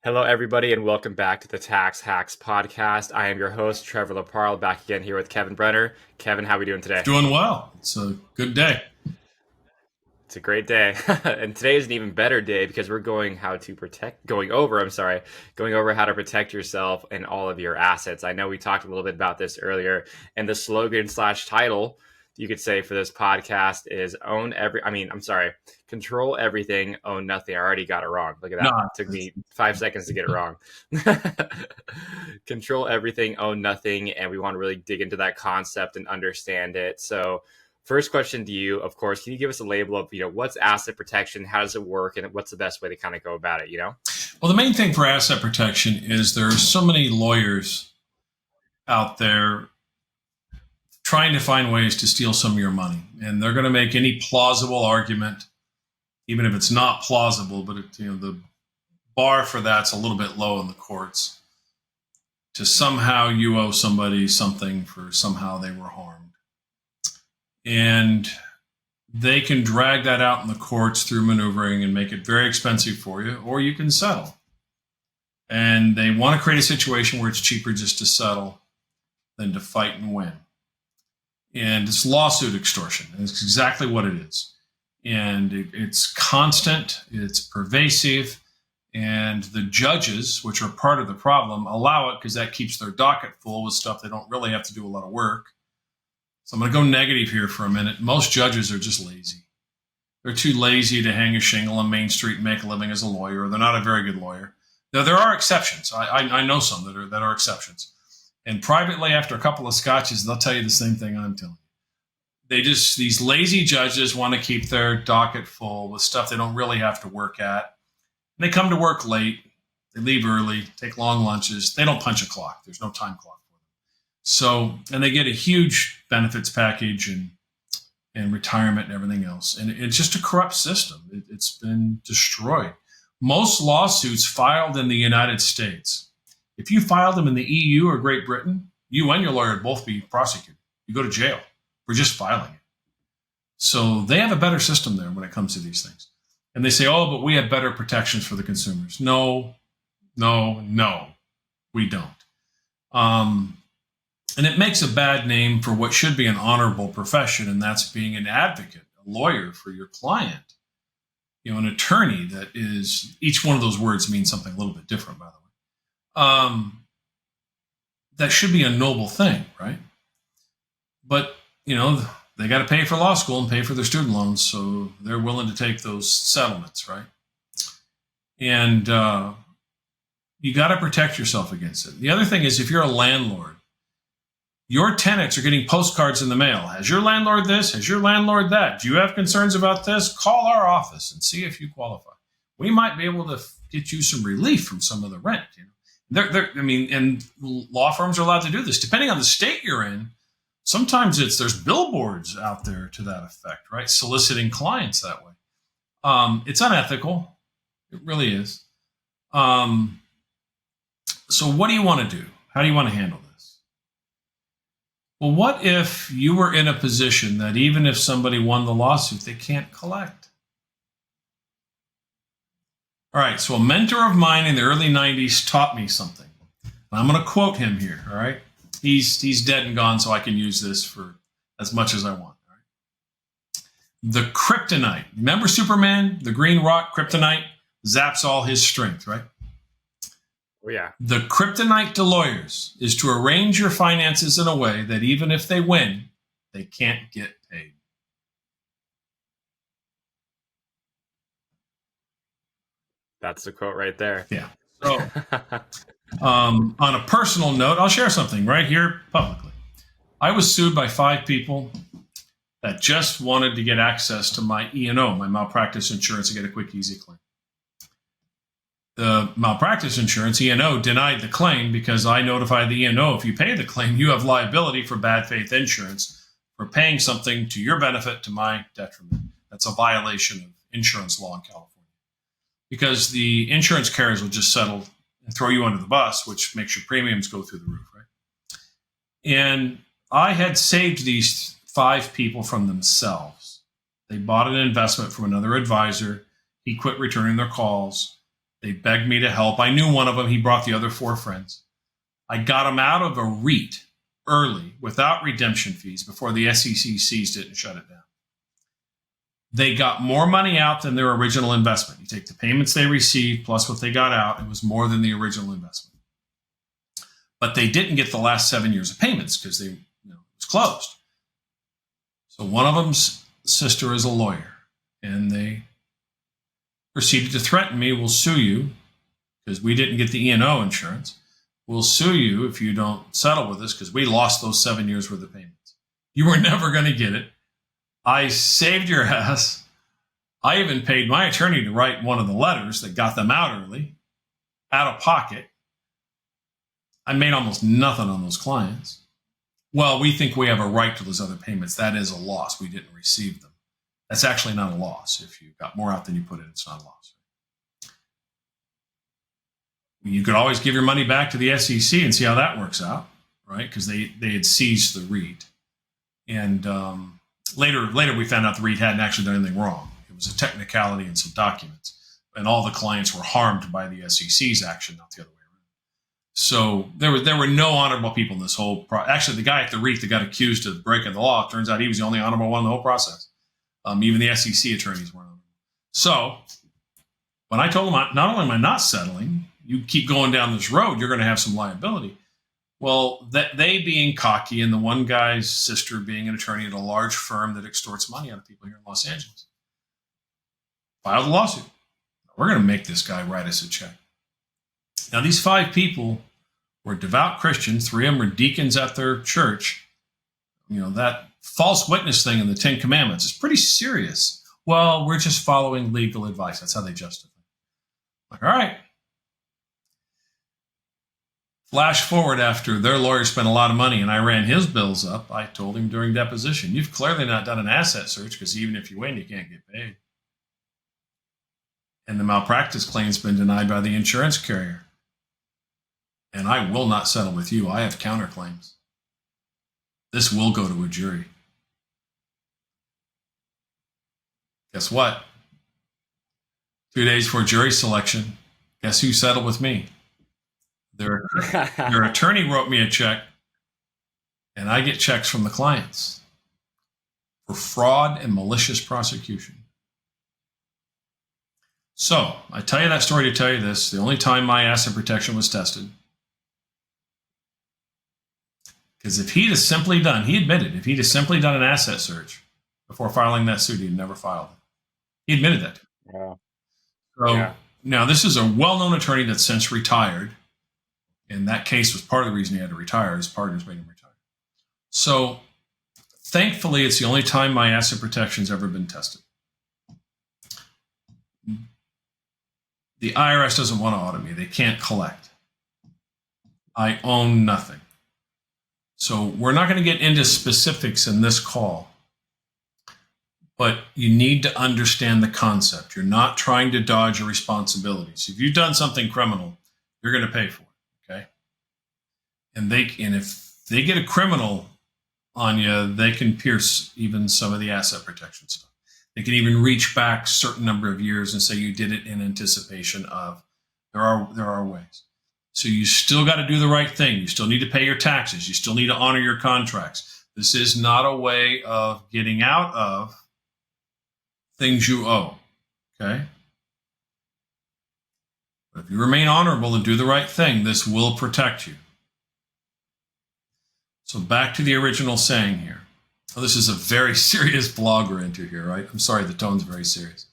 Hello, everybody, and welcome back to the Tax Hacks podcast. I am your host, Trevor Laparle, back again here with Kevin Brenner. Kevin, how are we doing today? Doing well. It's a good day. It's a great day, and today is an even better day because we're going over how to protect yourself and all of your assets. I know we talked a little bit about this earlier, and the slogan slash title you could say for this podcast is control everything, own nothing. I already got it wrong. Look at that. No, It took me 5 seconds to get it wrong. Control everything, own nothing. And we want to really dig into that concept and understand it. So first question to you, of course, can you give us a label of, what's asset protection? How does it work? And what's the best way to kind of go about it, Well, the main thing for asset protection is there are so many lawyers out there trying to find ways to steal some of your money. And they're going to make any plausible argument, even if it's not plausible, but the bar for that's a little bit low in the courts, to somehow you owe somebody something for somehow they were harmed. And they can drag that out in the courts through maneuvering and make it very expensive for you, or you can settle. And they want to create a situation where it's cheaper just to settle than to fight and win. And it's lawsuit extortion. And it's exactly what it is. And it's constant, it's pervasive, and the judges, which are part of the problem, allow it because that keeps their docket full with stuff they don't really have to do a lot of work. So I'm going to go negative here for a minute. Most judges are just lazy. They're too lazy to hang a shingle on Main Street and make a living as a lawyer, or they're not a very good lawyer. Now, there are exceptions. I know some that are exceptions. And privately, after a couple of scotches, they'll tell you the same thing I'm telling you. These lazy judges want to keep their docket full with stuff they don't really have to work at. And they come to work late. They leave early, take long lunches. They don't punch a clock. There's no time clock for them. So, and they get a huge benefits package and retirement and everything else. And it's just a corrupt system. It's been destroyed. Most lawsuits filed in the United States, if you filed them in the EU or Great Britain, you and your lawyer would both be prosecuted. You go to jail for just filing it. So they have a better system there when it comes to these things. And they say, oh, but we have better protections for the consumers. No, we don't. And it makes a bad name for what should be an honorable profession, and that's being an advocate, a lawyer for your client. An attorney that is, each one of those words means something a little bit different, by the way. That should be a noble thing, right? But, they got to pay for law school and pay for their student loans, so they're willing to take those settlements, right? And you got to protect yourself against it. The other thing is, if you're a landlord, your tenants are getting postcards in the mail. Has your landlord this? Has your landlord that? Do you have concerns about this? Call our office and see if you qualify. We might be able to get you some relief from some of the rent. And law firms are allowed to do this. Depending on the state you're in, sometimes there's billboards out there to that effect, right? Soliciting clients that way. It's unethical. It really is. So what do you want to do? How do you want to handle this? Well, what if you were in a position that even if somebody won the lawsuit, they can't collect? All right, so a mentor of mine in the early 90s taught me something. I'm going to quote him here, all right? He's dead and gone, so I can use this for as much as I want. All right? The kryptonite. Remember Superman? The green rock kryptonite zaps all his strength, right? Oh, yeah. The kryptonite to lawyers is to arrange your finances in a way that even if they win, they can't get paid. That's the quote right there. Yeah. So, on a personal note, I'll share something right here publicly. I was sued by 5 people that just wanted to get access to my E&O, my malpractice insurance, to get a quick, easy claim. The malpractice insurance, E&O, denied the claim because I notified the E&O, if you pay the claim, you have liability for bad faith insurance for paying something to your benefit to my detriment. That's a violation of insurance law in California. Because the insurance carriers will just settle and throw you under the bus, which makes your premiums go through the roof, right? And I had saved these 5 people from themselves. They bought an investment from another advisor. He quit returning their calls. They begged me to help. I knew one of them. He brought the other 4 friends. I got him out of a REIT early without redemption fees before the SEC seized it and shut it down. They got more money out than their original investment. You take the payments they received plus what they got out, it was more than the original investment. But they didn't get the last 7 years of payments because it was closed. So one of them's sister is a lawyer, and they proceeded to threaten me, we'll sue you because we didn't get the E&O insurance. We'll sue you if you don't settle with us because we lost those 7 years worth of payments. You were never going to get it. I saved your ass. I even paid my attorney to write one of the letters that got them out early, out of pocket. I made almost nothing on those clients. Well, we think we have a right to those other payments. That is a loss. We didn't receive them. That's actually not a loss. If you got more out than you put in, it's not a loss. You could always give your money back to the SEC and see how that works out, right? Because they had seized the REIT. And later we found out the REIT hadn't actually done anything wrong. It was a technicality in some documents. And all the clients were harmed by the SEC's action, not the other way around. So there were no honorable people in this whole actually, the guy at the REIT that got accused of breaking the law, turns out he was the only honorable one in the whole process. Even the SEC attorneys weren't honorable. So when I told him, not only am I not settling, you keep going down this road, you're going to have some liability. Well, they being cocky and the one guy's sister being an attorney at a large firm that extorts money out of people here in Los Angeles, filed a lawsuit. We're going to make this guy write us a check. Now, these 5 people were devout Christians. 3 of them were deacons at their church. That false witness thing in the 10 Commandments is pretty serious. Well, we're just following legal advice. That's how they justify it. All right. Flash forward after their lawyer spent a lot of money and I ran his bills up. I told him during deposition, you've clearly not done an asset search because even if you win, you can't get paid. And the malpractice claim's been denied by the insurance carrier. And I will not settle with you. I have counterclaims. This will go to a jury. Guess what? 2 days before jury selection, guess who settled with me? Their attorney wrote me a check, and I get checks from the clients for fraud and malicious prosecution. So I tell you that story to tell you this. The only time my asset protection was tested, because if he'd have simply done, he admitted, if he'd have simply done an asset search before filing that suit, he'd never filed it. He admitted that. Wow. So now this is a well-known attorney that's since retired. And that case was part of the reason he had to retire. His partners made him retire. So thankfully, it's the only time my asset protection's ever been tested. The IRS doesn't want to audit me. They can't collect. I own nothing. So we're not going to get into specifics in this call. But you need to understand the concept. You're not trying to dodge your responsibilities. If you've done something criminal, you're going to pay for it, okay? And if they get a criminal on you, they can pierce even some of the asset protection stuff. They can even reach back a certain number of years and say you did it in anticipation of. There are ways. So you still got to do the right thing. You still need to pay your taxes. You still need to honor your contracts. This is not a way of getting out of things you owe, okay? But if you remain honorable and do the right thing, this will protect you. So back to the original saying here. Oh, this is a very serious blog we're into here, right? I'm sorry, the tone's very serious.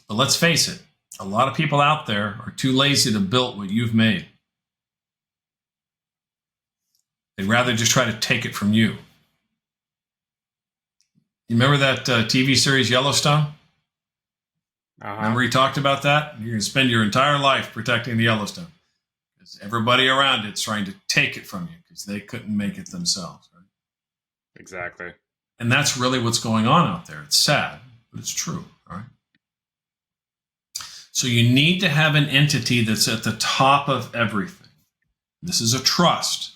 But let's face it, a lot of people out there are too lazy to build what you've made. They'd rather just try to take it from you. You remember that TV series Yellowstone? Remember he talked about that? You're going to spend your entire life protecting the Yellowstone because everybody around it's trying to take it from you because they couldn't make it themselves. Right? Exactly. And that's really what's going on out there. It's sad, but it's true. All right. So you need to have an entity that's at the top of everything. This is a trust.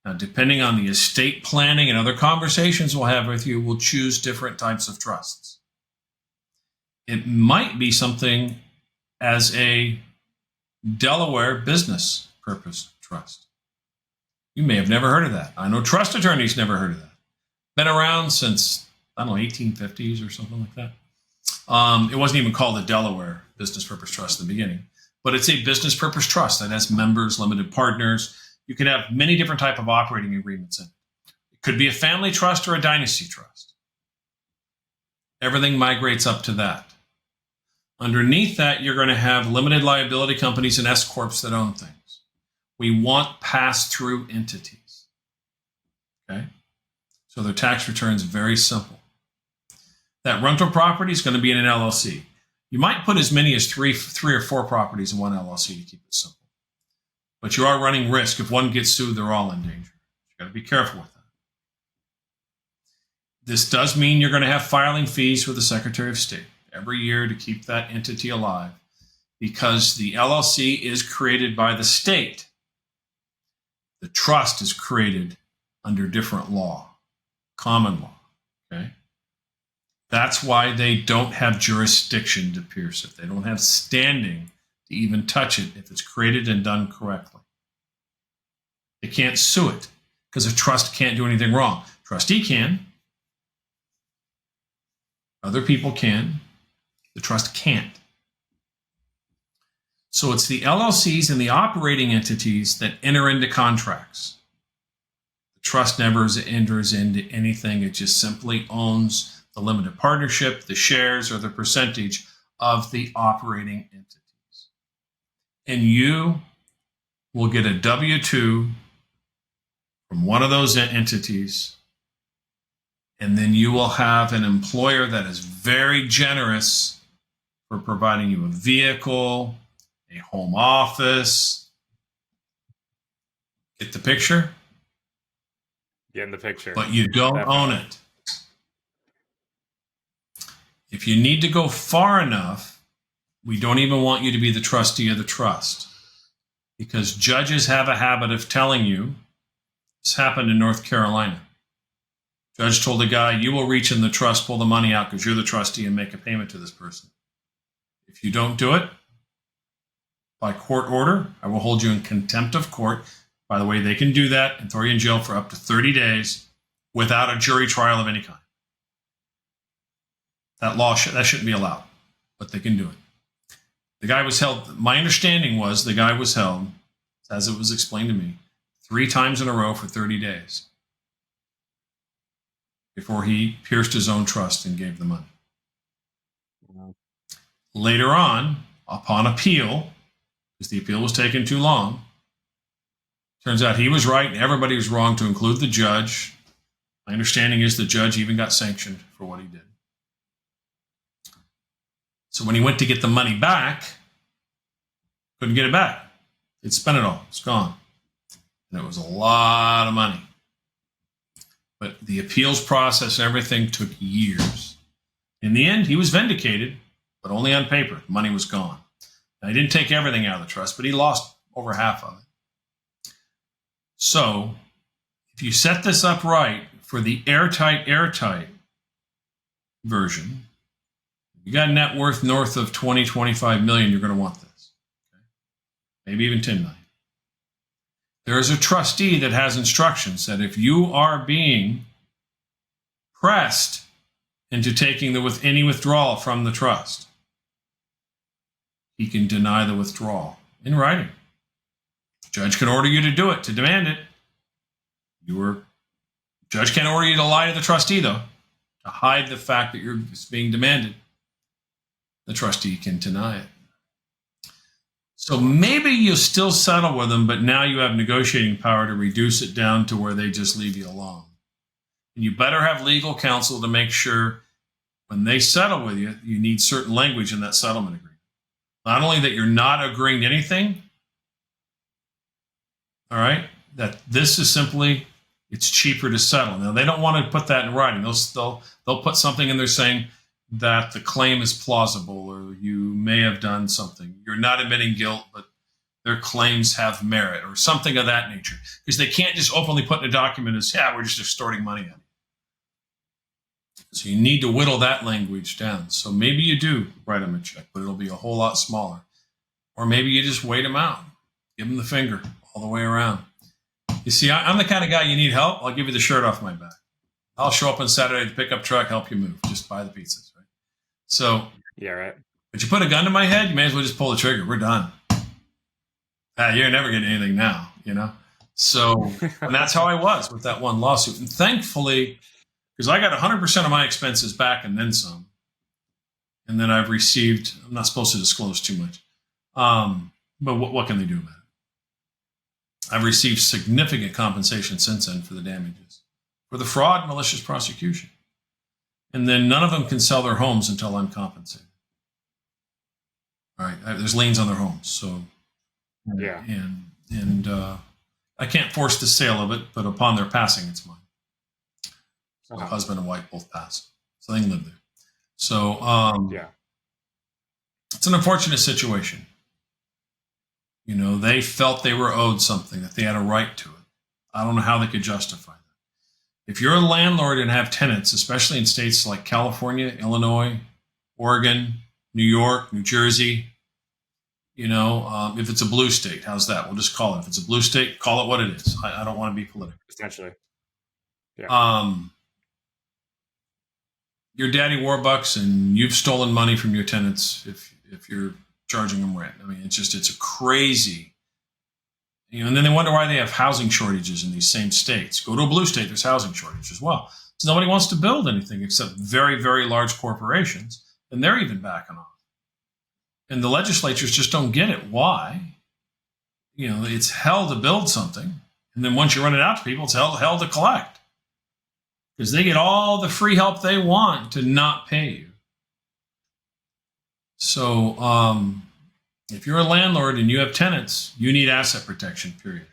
Now, depending on the estate planning and other conversations we'll have with you, we'll choose different types of trusts. It might be something as a Delaware business purpose trust. You may have never heard of that. I know trust attorneys never heard of that. Been around since, I don't know, 1850s or something like that. It wasn't even called a Delaware business purpose trust in the beginning, but it's a business purpose trust that has members, limited partners. You can have many different type of operating agreements in it. It could be a family trust or a dynasty trust. Everything migrates up to that. Underneath that, you're going to have limited liability companies and S corps that own things. We want pass-through entities. Okay? So their tax return is very simple. That rental property is going to be in an LLC. You might put as many as three or four properties in one LLC to keep it simple. But you are running risk. If one gets sued, they're all in danger. You've got to be careful with that. This does mean you're going to have filing fees with the Secretary of State every year to keep that entity alive, because the LLC is created by the state. The trust is created under different law, common law. Okay? That's why they don't have jurisdiction to pierce it. They don't have standing to even touch it if it's created and done correctly. They can't sue it because a trust can't do anything wrong. Trustee can. Other people can. The trust can't. So it's the LLCs and the operating entities that enter into contracts. The trust never enters into anything. It just simply owns the limited partnership, the shares, or the percentage of the operating entities. And you will get a W-2 from one of those entities, and then you will have an employer that is very generous for providing you a vehicle, a home office. Get the picture? Get in the picture. But you don't own it. If you need to go far enough, we don't even want you to be the trustee of the trust, because judges have a habit of telling you, this happened in North Carolina. Judge told the guy, you will reach in the trust, pull the money out because you're the trustee, and make a payment to this person. If you don't do it, by court order, I will hold you in contempt of court. By the way, they can do that and throw you in jail for up to 30 days without a jury trial of any kind. That law, that shouldn't be allowed, but they can do it. The guy was held, my understanding was the guy was held, as it was explained to me, 3 times in a row for 30 days before he pierced his own trust and gave the money. Wow. Later on, upon appeal, because the appeal was taking too long, turns out he was right and everybody was wrong, to include the judge. My understanding is the judge even got sanctioned for what he did. So when he went to get the money back, couldn't get it back. He'd spent it all. It's gone. And it was a lot of money. But the appeals process and everything took years. In the end, he was vindicated, but only on paper. The money was gone. Now, he didn't take everything out of the trust, but he lost over half of it. So if you set this up right for the airtight version, you got a net worth north of 20, 25 million, you're going to want this. Okay? Maybe even 10 million. There is a trustee that has instructions that if you are being pressed into taking any withdrawal from the trust, he can deny the withdrawal in writing. The judge can order you to do it, to demand it. Judge can't order you to lie to the trustee, though, to hide the fact that it's being demanded. The trustee can deny it. So maybe you still settle with them, but now you have negotiating power to reduce it down to where they just leave you alone. And you better have legal counsel to make sure when they settle with you, you need certain language in that settlement agreement. Not only that you're not agreeing to anything, all right, that this is simply, it's cheaper to settle. Now, they don't want to put that in writing. They'll put something in there saying that the claim is plausible, or you may have done something. You're not admitting guilt, but their claims have merit, or something of that nature. Because they can't just openly put in a document as, yeah, we're just extorting money out of you. So you need to whittle that language down. So maybe you do write them a check, but it'll be a whole lot smaller. or maybe you just wait them out, give them the finger all the way around. You see, I'm the kind of guy, you need help, I'll give you the shirt off my back. I'll show up on Saturday, the pickup truck, help you move. Just buy the pizzas, right? So, Yeah, right. but you put a gun to my head, you may as well just pull the trigger. We're done. You're never getting anything now, you know? So, and that's how I was with that one lawsuit. And thankfully, because I got 100% of my expenses back and then some. And then I've received, I'm not supposed to disclose too much. But what can they do about it? I've received significant compensation since then for the damages, for the fraud, malicious prosecution. And then none of them can sell their homes until I'm compensated. All right, there's liens on their homes. So, Yeah. And I can't force the sale of it, but upon their passing, it's mine. So husband and wife both passed, so they can live there. So Yeah. it's an unfortunate situation. You know, they felt they were owed something, that they had a right to it. I don't know how they could justify that. If you're a landlord and have tenants, especially in states like California, Illinois, Oregon, New York, New Jersey, you know, if it's a blue state, how's that? We'll just call it. If it's a blue state, call it what it is. I don't want to be political. Essentially. Yeah. Your daddy Warbucks, and you've stolen money from your tenants if you're charging them rent. I mean, it's a crazy, you know, and then they wonder why they have housing shortages in these same states. Go to a blue state, there's housing shortage as well. So nobody wants to build anything except very, very large corporations, and they're even backing off. And the legislatures just don't get it. Why? You know, it's hell to build something, and then once you run it out to people, it's hell to collect. Because they get all the free help they want to not pay you. So if you're a landlord and you have tenants, you need asset protection, period.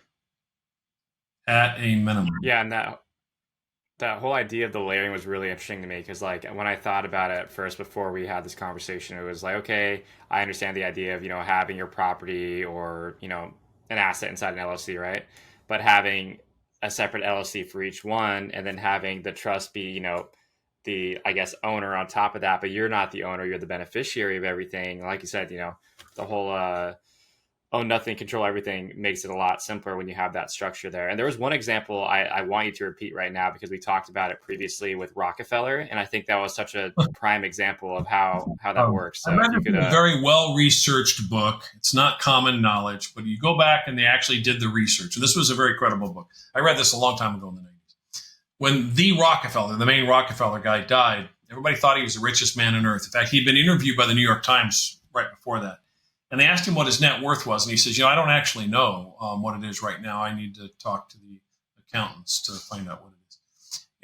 At a minimum. Yeah, and that whole idea of the layering was really interesting to me because, like, when I thought about it at first before we had this conversation, it was like, okay, I understand the idea of, you know, having your property or, you know, an asset inside an LLC, right? But having a separate LLC for each one, and then having the trust be, you know, the, I guess, owner on top of that, but you're not the owner, you're the beneficiary of everything. Like you said, you know, the whole own nothing, control everything makes it a lot simpler when you have that structure there. And there was one example I want you to repeat right now because we talked about it previously with Rockefeller, and I think that was such a prime example of how that works. So I read a very well-researched book. It's not common knowledge, but you go back and they actually did the research. And this was a very credible book. I read this a long time ago in the 90s. When the Rockefeller, the main Rockefeller guy, died, everybody thought he was the richest man on earth. In fact, he'd been interviewed by the New York Times right before that. And they asked him what his net worth was. And he says, you know, I don't actually know what it is right now. I need to talk to the accountants to find out what it is.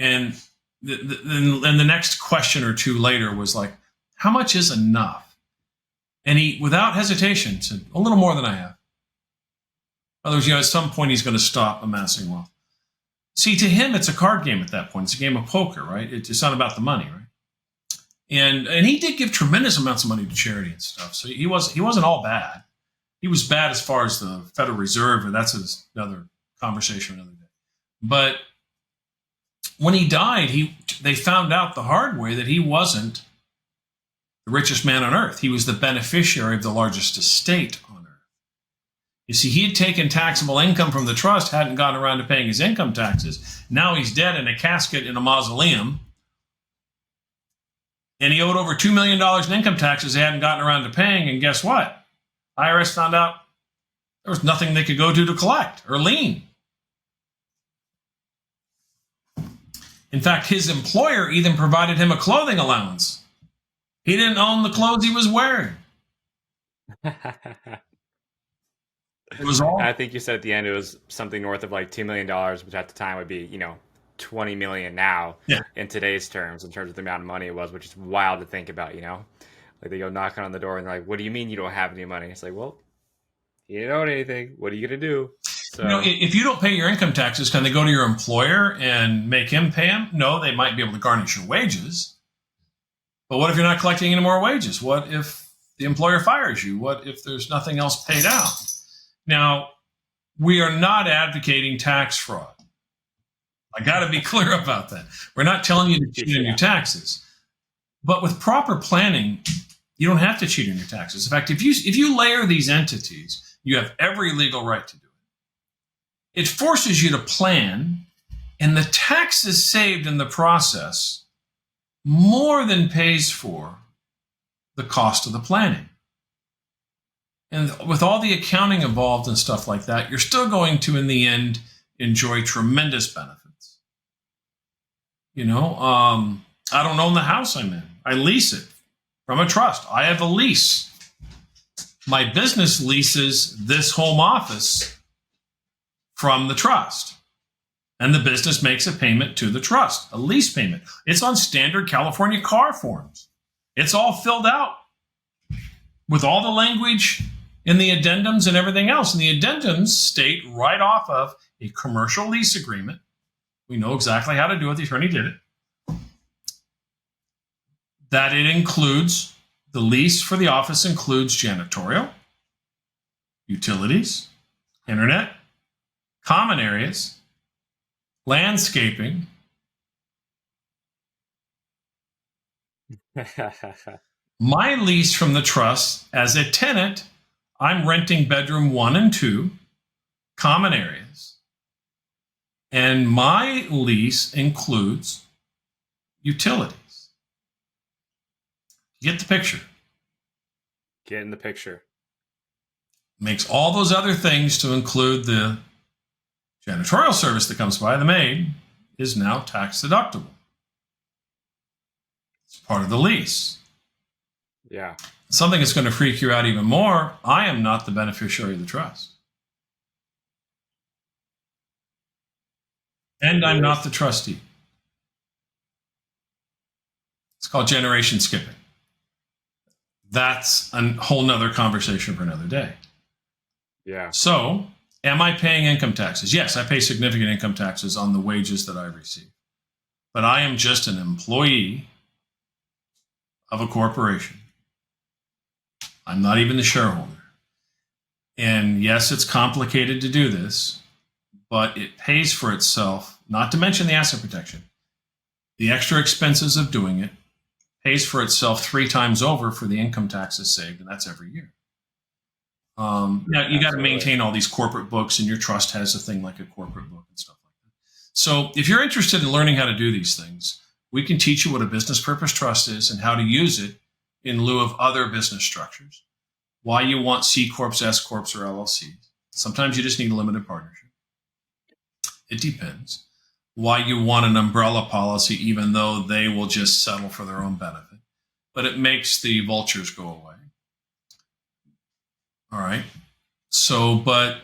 And the next question or two later was like, how much is enough? And he, without hesitation, said, a little more than I have. In other words, you know, at some point he's going to stop amassing wealth. See, to him, it's a card game at that point. It's a game of poker, right? It's not about the money, right? And he did give tremendous amounts of money to charity and stuff. So he wasn't all bad. He was bad as far as the Federal Reserve, and that's another conversation another day. But when he died, they found out the hard way that he wasn't the richest man on earth. He was the beneficiary of the largest estate on earth. You see, he had taken taxable income from the trust, hadn't gotten around to paying his income taxes. Now he's dead in a casket in a mausoleum. And he owed over $2 million in income taxes he hadn't gotten around to paying. And guess what? IRS found out there was nothing they could go to collect or lien. In fact, his employer even provided him a clothing allowance. He didn't own the clothes he was wearing. It was all. I think you said at the end it was something north of like $2 million, which at the time would be, you know, 20 million now in today's terms, in terms of the amount of money it was, which is wild to think about, you know? Like they go knocking on the door and they're like, what do you mean you don't have any money? It's like, well, you didn't own anything. What are you going to do? So, you know, if you don't pay your income taxes, can they go to your employer and make him pay them? No, they might be able to garnish your wages. But what if you're not collecting any more wages? What if the employer fires you? What if there's nothing else paid out? Now, we are not advocating tax fraud. I got to be clear about that. We're not telling you to cheat on your taxes. But with proper planning, You don't have to cheat on your taxes. In fact, if you layer these entities, you have every legal right to do it. It forces you to plan, and the taxes saved in the process more than pays for the cost of the planning. And with all the accounting involved and stuff like that, you're still going to, in the end, enjoy tremendous benefits. I don't own the house I'm in. I lease it from a trust. I have a lease. My business leases this home office from the trust. And the business makes a payment to the trust, a lease payment. It's on standard California car forms. It's all filled out with all the language in the addendums and everything else. And the addendums state right off of a commercial lease agreement. We know exactly how to do it. The attorney did it. That it includes, the lease for the office includes janitorial, utilities, internet, common areas, landscaping. My lease from the trust, as a tenant, I'm renting bedroom 1 and 2, common areas. And my lease includes utilities. You get the picture. Get in the picture. Makes all those other things to include the janitorial service that comes by, the maid, is now tax deductible. It's part of the lease. Yeah. Something that's going to freak you out even more, I am not the beneficiary of the trust. And I'm not the trustee. It's called generation skipping. That's a whole nother conversation for another day. Yeah. So, am I paying income taxes? Yes, I pay significant income taxes on the wages that I receive. But I am just an employee of a corporation. I'm not even the shareholder. And yes, it's complicated to do this, but it pays for itself, not to mention the asset protection. The extra expenses of doing it pays for itself 3 times over for the income taxes saved, and that's every year. Now, you got to maintain all these corporate books, and your trust has a thing like a corporate book and stuff like that. So if you're interested in learning how to do these things, we can teach you what a business purpose trust is and how to use it in lieu of other business structures. Why you want C Corps, S Corps, or LLCs. Sometimes you just need a limited partnership. It depends. Why you want an umbrella policy, even though they will just settle for their own benefit. But it makes the vultures go away. All right. So, but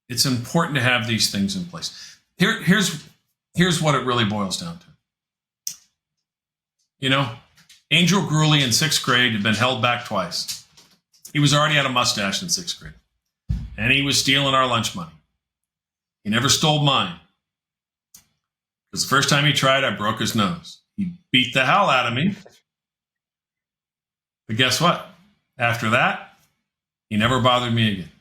it's important to have these things in place. Here's what it really boils down to. Angel Grewley in 6th grade had been held back twice. He was already had a mustache in 6th grade. And he was stealing our lunch money. He never stole mine. Because the first time he tried, I broke his nose. He beat the hell out of me. But guess what? After that, he never bothered me again.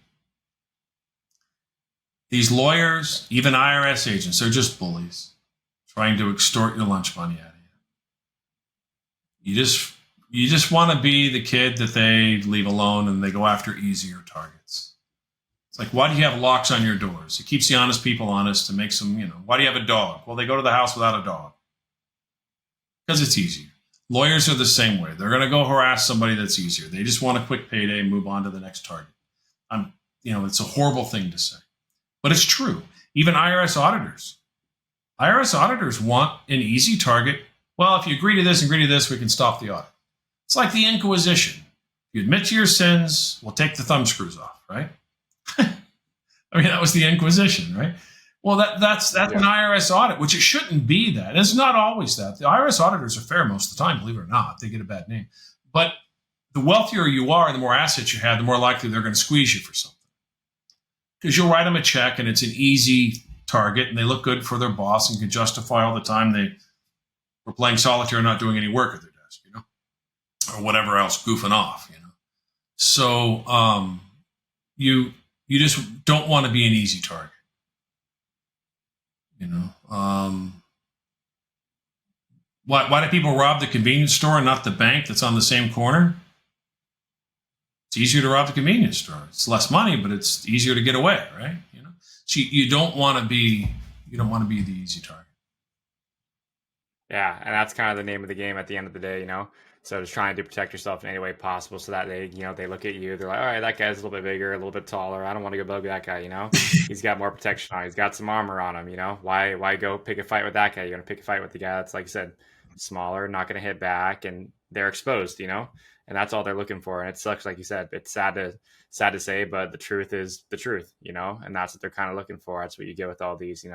These lawyers, even IRS agents, they're just bullies trying to extort your lunch money out of you. You just want to be the kid that they leave alone and they go after easier targets. It's like, why do you have locks on your doors? It keeps the honest people honest and makes them, why do you have a dog? Well, they go to the house without a dog. Because it's easier. Lawyers are the same way. They're going to go harass somebody that's easier. They just want a quick payday and move on to the next target. It's a horrible thing to say. But it's true. Even IRS auditors. IRS auditors want an easy target. Well, if you agree to this and agree to this, we can stop the audit. It's like the Inquisition. You admit to your sins, we'll take the thumb screws off, right? That was the Inquisition, right? Well, that's an IRS audit, which it shouldn't be that. It's not always that. The IRS auditors are fair most of the time, believe it or not. They get a bad name. But the wealthier you are, the more assets you have, the more likely they're going to squeeze you for something. Because you'll write them a check and it's an easy target and they look good for their boss and can justify all the time they were playing solitaire and not doing any work at their desk, or whatever else, goofing off, So you just don't want to be an easy target. Why do people rob the convenience store and not the bank that's on the same corner? It's easier to rob the convenience store. It's less money, but it's easier to get away, right? So you don't want to be the easy target. Yeah, and that's kind of the name of the game at the end of the day, So just trying to protect yourself in any way possible, so that they look at you, they're like, all right, that guy's a little bit bigger, a little bit taller. I don't want to go bug that guy. He's got more protection on. He's got some armor on him. Why go pick a fight with that guy? You're gonna pick a fight with the guy that's, like I said, smaller, not gonna hit back, and they're exposed. And that's all they're looking for. And it sucks, like you said. It's sad to say, but the truth is the truth. And that's what they're kind of looking for. That's what you get with all these,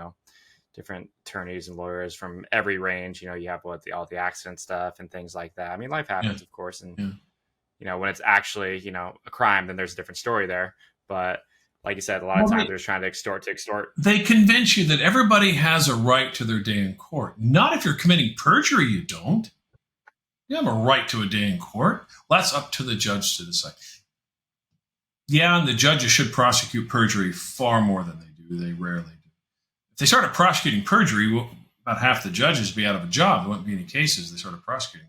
different attorneys and lawyers from every range. You have all the accident stuff and things like that. I mean, life happens, of course, and when it's actually a crime, then there's a different story there. But like you said, a lot of times they're trying to extort. They convince you that everybody has a right to their day in court. Not if you're committing perjury. You don't. You have a right to a day in court. Well, that's up to the judge to decide. Yeah, and the judges should prosecute perjury far more than they do. They rarely do. If they started prosecuting perjury, about half the judges would be out of a job. There wouldn't be any cases. They started prosecuting.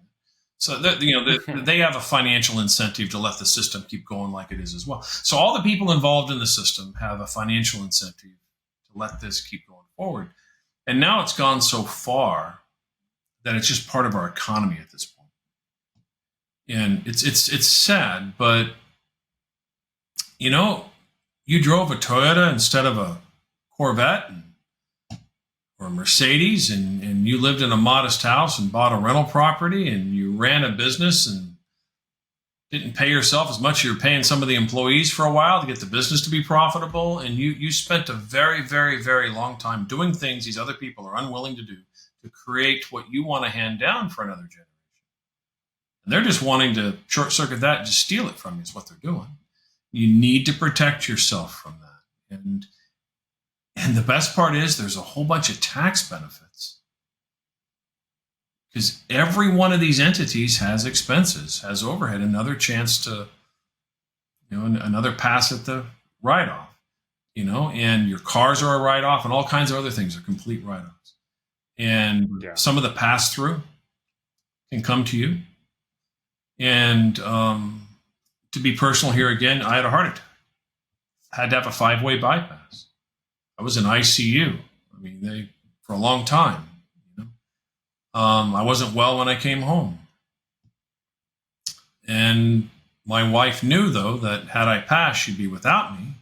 So they have a financial incentive to let the system keep going like it is as well. So all the people involved in the system have a financial incentive to let this keep going forward. And now it's gone so far that it's just part of our economy at this point. And it's sad, but you drove a Toyota instead of a Corvette or a Mercedes, and you lived in a modest house and bought a rental property, and you ran a business and didn't pay yourself as much as you're paying some of the employees for a while to get the business to be profitable. And you spent a very, very, very long time doing things these other people are unwilling to do to create what you want to hand down for another generation. And they're just wanting to short circuit that and just steal it from you is what they're doing. You need to protect yourself from that. And the best part is there's a whole bunch of tax benefits. Because every one of these entities has expenses, has overhead, another chance to, another pass at the write-off, and your cars are a write-off, and all kinds of other things are complete write-offs. And some of the pass-through can come to you. And to be personal here again, I had a heart attack. I had to have a 5-way bypass. I was in ICU. I mean, for a long time. I wasn't well when I came home. And my wife knew, though, that had I passed, she'd be without me.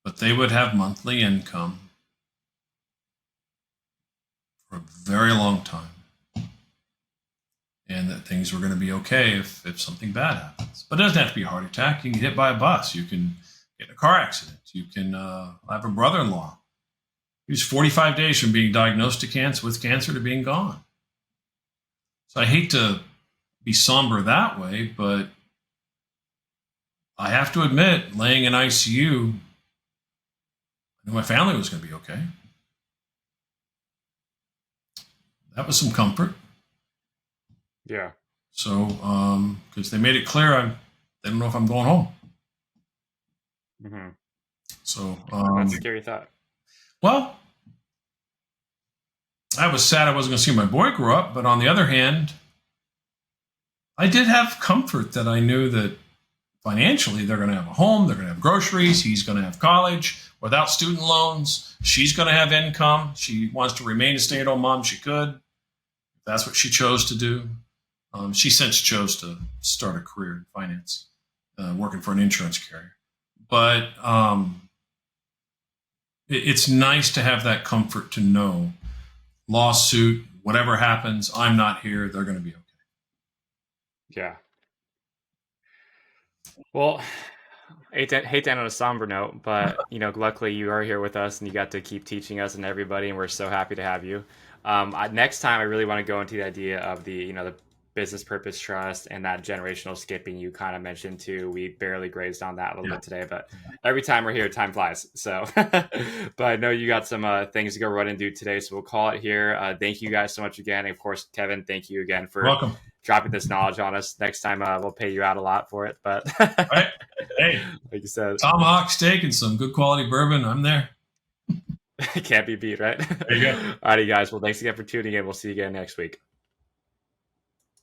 But they would have monthly income for a very long time. And that things were going to be okay if something bad happens. But it doesn't have to be a heart attack. You can get hit by a bus. You can get in a car accident. You can have a brother-in-law. He was 45 days from being diagnosed with cancer to being gone. So I hate to be somber that way, but I have to admit, laying in ICU, I knew my family was going to be okay. That was some comfort. Yeah. So, because they made it clear, they don't know if I'm going home. Mm-hmm. So, that's a scary thought. Well, I was sad I wasn't going to see my boy grow up, but on the other hand, I did have comfort that I knew that financially they're going to have a home, they're going to have groceries, he's going to have college without student loans, she's going to have income. She wants to remain a stay-at-home mom. She could. That's what she chose to do. She since chose to start a career in finance, working for an insurance carrier. But it's nice to have that comfort to know, lawsuit, whatever happens, I'm not here, they're going to be okay. Yeah. Well, hate to end on a somber note, but luckily you are here with us and you got to keep teaching us and everybody, and we're so happy to have you. Next time, I really want to go into the idea of the business purpose trust and that generational skipping you kind of mentioned too. We barely grazed on that a little bit today, but every time we're here, time flies. So, but I know you got some things to go run and do today, so we'll call it here. Thank you guys so much again. And of course, Kevin, thank you again for dropping this knowledge on us. Next time, we'll pay you out a lot for it. But right. Hey, like you said, tomahawk steak and some good quality bourbon, I'm there. Can't be beat, right? There you go. All righty, guys. Well, thanks again for tuning in. We'll see you again next week.